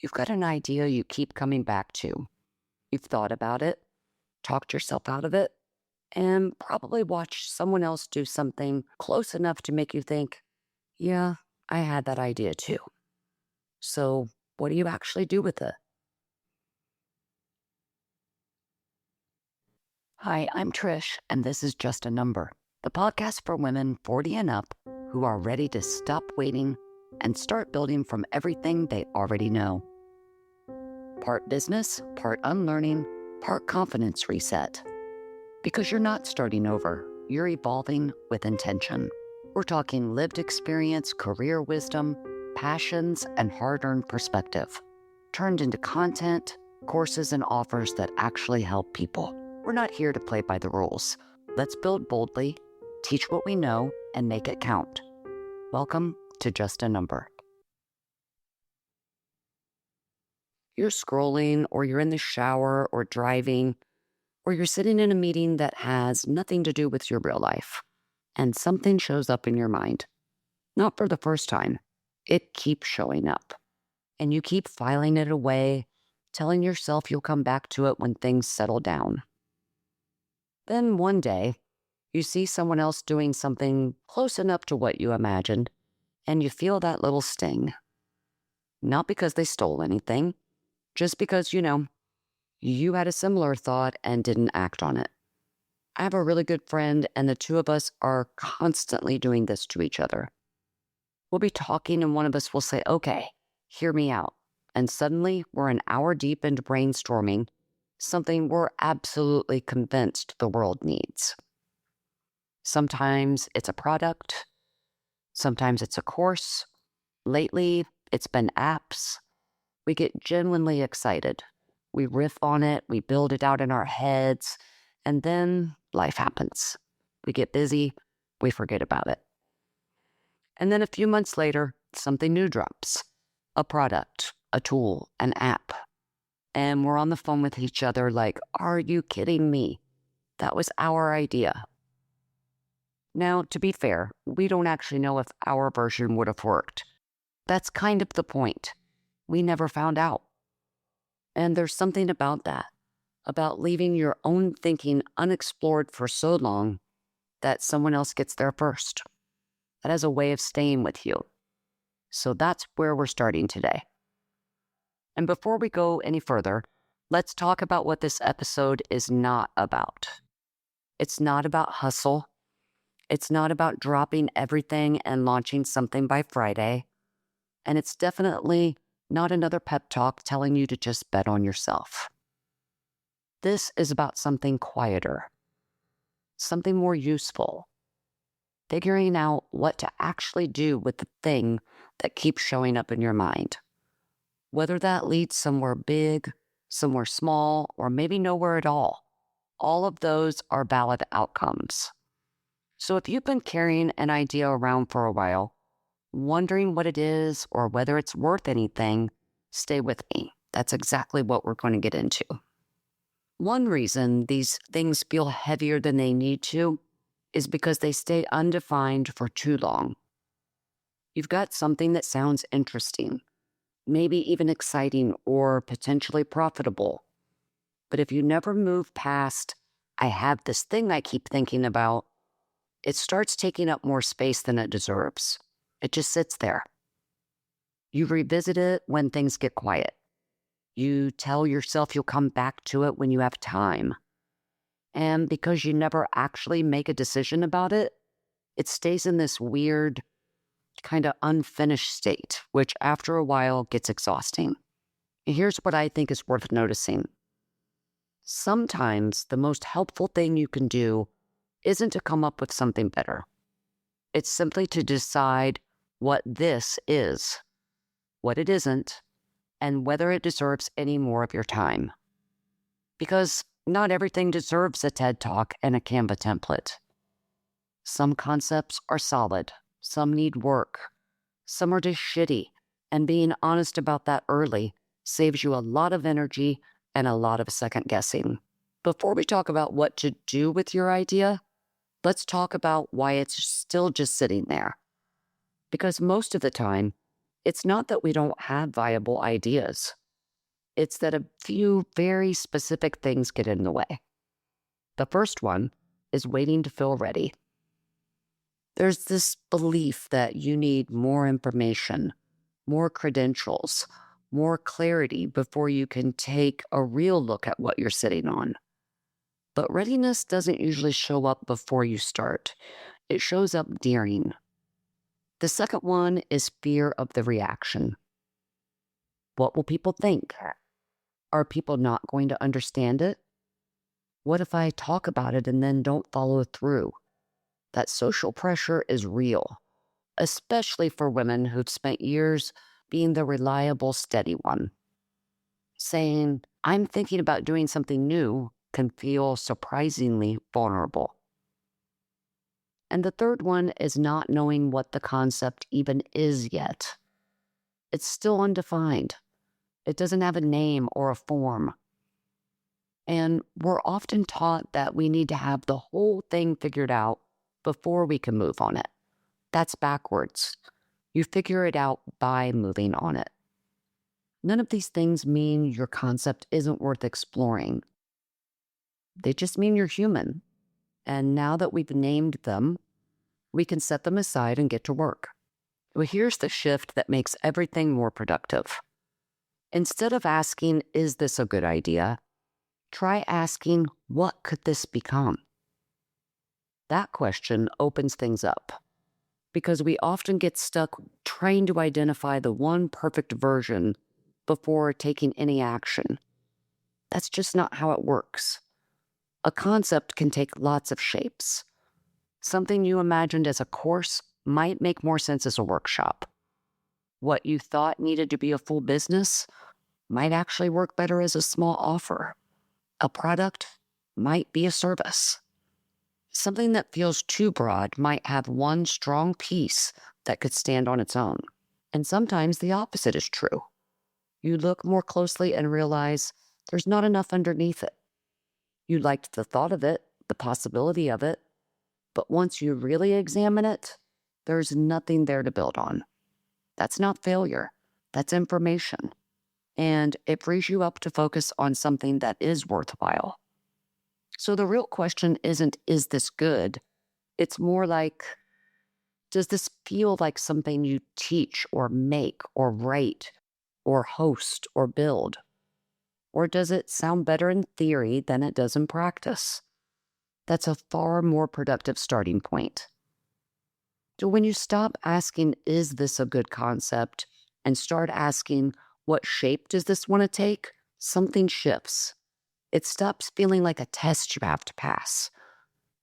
You've got an idea you keep coming back to. You've thought about it, talked yourself out of it, and probably watched someone else do something close enough to make you think, yeah, I had that idea too. So, what do you actually do with it? Hi, I'm Trish, and this is Just a Number, the podcast for women 40 and up who are ready to stop waiting and start building from everything they already know. Part business, part unlearning, part confidence reset. Because you're not starting over, you're evolving with intention. We're talking lived experience, career wisdom, passions, and hard-earned perspective, turned into content, courses, and offers that actually help people. We're not here to play by the rules. Let's build boldly, teach what we know, and make it count. Welcome to Just a Number. You're scrolling, or you're in the shower, or driving, or you're sitting in a meeting that has nothing to do with your real life, and something shows up in your mind. Not for the first time. It keeps showing up. And you keep filing it away, telling yourself you'll come back to it when things settle down. Then one day, you see someone else doing something close enough to what you imagined, and you feel that little sting. Not because they stole anything, just because, you had a similar thought and didn't act on it. I have a really good friend, and the two of us are constantly doing this to each other. We'll be talking, and one of us will say, okay, hear me out. And suddenly, we're an hour deep into brainstorming something we're absolutely convinced the world needs. Sometimes it's a product. Sometimes it's a course. Lately, it's been apps. We get genuinely excited. We riff on it. We build it out in our heads. And then life happens. We get busy. We forget about it. And then a few months later, something new drops. A product, a tool, an app. And we're on the phone with each other like, are you kidding me? That was our idea. Now, to be fair, we don't actually know if our version would have worked. That's kind of the point. We never found out. And there's something about that, about leaving your own thinking unexplored for so long that someone else gets there first. That has a way of staying with you. So that's where we're starting today. And before we go any further, let's talk about what this episode is not about. It's not about hustle. It's not about dropping everything and launching something by Friday. And it's definitely not another pep talk telling you to just bet on yourself. This is about something quieter, something more useful, figuring out what to actually do with the thing that keeps showing up in your mind. Whether that leads somewhere big, somewhere small, or maybe nowhere at all of those are valid outcomes. So if you've been carrying an idea around for a while, wondering what it is or whether it's worth anything, stay with me. That's exactly what we're going to get into. One reason these things feel heavier than they need to is because they stay undefined for too long. You've got something that sounds interesting, maybe even exciting or potentially profitable. But if you never move past, I have this thing I keep thinking about, it starts taking up more space than it deserves. It just sits there. You revisit it when things get quiet. You tell yourself you'll come back to it when you have time. And because you never actually make a decision about it, it stays in this weird, kind of unfinished state, which after a while gets exhausting. And here's what I think is worth noticing. Sometimes the most helpful thing you can do isn't to come up with something better. It's simply to decide what this is, what it isn't, and whether it deserves any more of your time. Because not everything deserves a TED Talk and a Canva template. Some concepts are solid, some need work, some are just shitty, and being honest about that early saves you a lot of energy and a lot of second guessing. Before we talk about what to do with your idea, let's talk about why it's still just sitting there. Because most of the time, It's not that we don't have viable ideas. It's that a few very specific things get in the way. The first one is waiting to feel ready. There's this belief that you need more information, more credentials, more clarity before you can take a real look at what you're sitting on. But readiness doesn't usually show up before you start. It shows up during. The second one is fear of the reaction. What will people think? Are people not going to understand it? What if I talk about it and then don't follow through? That social pressure is real, especially for women who've spent years being the reliable, steady one. Saying, I'm thinking about doing something new can feel surprisingly vulnerable. And the third one is not knowing what the concept even is yet. It's still undefined. It doesn't have a name or a form. And we're often taught that we need to have the whole thing figured out before we can move on it. That's backwards. You figure it out by moving on it. None of these things mean your concept isn't worth exploring. They just mean you're human. And now that we've named them, we can set them aside and get to work. Well, here's the shift that makes everything more productive. Instead of asking, is this a good idea? Try asking, what could this become? That question opens things up because we often get stuck trying to identify the one perfect version before taking any action. That's just not how it works. A concept can take lots of shapes. Something you imagined as a course might make more sense as a workshop. What you thought needed to be a full business might actually work better as a small offer. A product might be a service. Something that feels too broad might have one strong piece that could stand on its own. And sometimes the opposite is true. You look more closely and realize there's not enough underneath it. You liked the thought of it, the possibility of it, but once you really examine it, there's nothing there to build on. That's not failure. That's information. And it frees you up to focus on something that is worthwhile. So the real question isn't, is this good? It's more like, does this feel like something you teach or make or write or host or build? Or does it sound better in theory than it does in practice? That's a far more productive starting point. So when you stop asking, is this a good concept, and start asking, what shape does this want to take? Something shifts. It stops feeling like a test you have to pass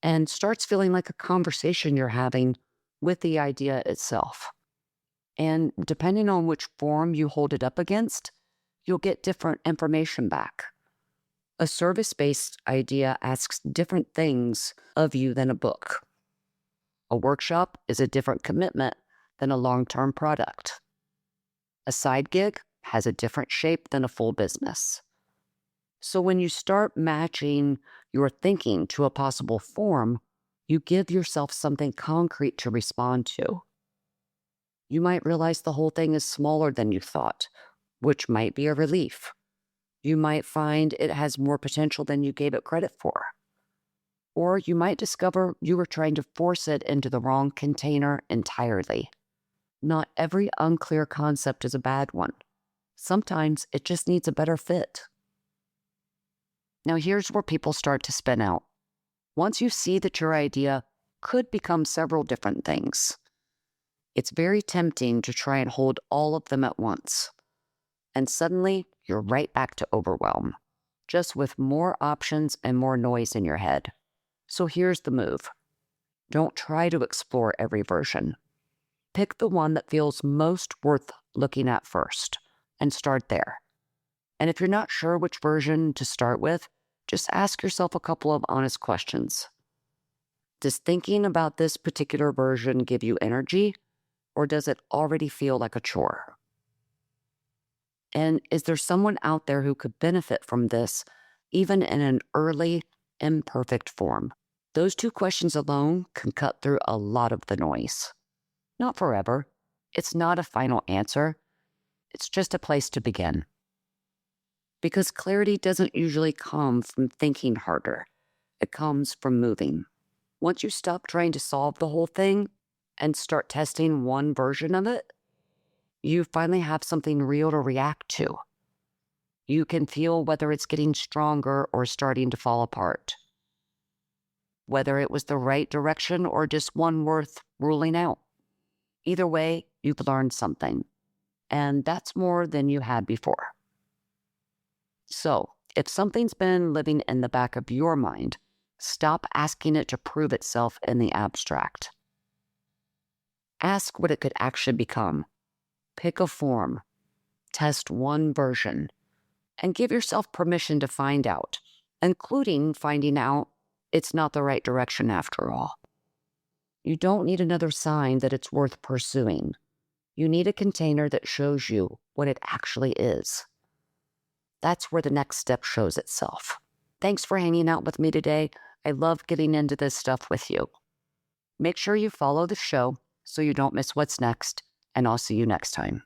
and starts feeling like a conversation you're having with the idea itself. And depending on which form you hold it up against, you'll get different information back. A service-based idea asks different things of you than a book. A workshop is a different commitment than a long-term product. A side gig has a different shape than a full business. So when you start matching your thinking to a possible form, you give yourself something concrete to respond to. You might realize the whole thing is smaller than you thought, which might be a relief. You might find it has more potential than you gave it credit for. Or you might discover you were trying to force it into the wrong container entirely. Not every unclear concept is a bad one. Sometimes it just needs a better fit. Now here's where people start to spin out. Once you see that your idea could become several different things, it's very tempting to try and hold all of them at once. And suddenly, you're right back to overwhelm, just with more options and more noise in your head. So here's the move. Don't try to explore every version. Pick the one that feels most worth looking at first, and start there. And if you're not sure which version to start with, just ask yourself a couple of honest questions. Does thinking about this particular version give you energy, or does it already feel like a chore? And is there someone out there who could benefit from this, even in an early, imperfect form? Those two questions alone can cut through a lot of the noise. Not forever, It's not a final answer. It's just a place to begin. Because clarity doesn't usually come from thinking harder. It comes from moving. Once you stop trying to solve the whole thing and start testing one version of it, you finally have something real to react to. You can feel whether it's getting stronger or starting to fall apart, whether it was the right direction or just one worth ruling out. Either way, you've learned something, and that's more than you had before. So, if something's been living in the back of your mind, stop asking it to prove itself in the abstract. Ask what it could actually become. Pick a form. Test one version. And give yourself permission to find out, including finding out it's not the right direction after all. You don't need another sign that it's worth pursuing. You need a container that shows you what it actually is. That's where the next step shows itself. Thanks for hanging out with me today. I love getting into this stuff with you. Make sure you follow the show so you don't miss what's next, and I'll see you next time.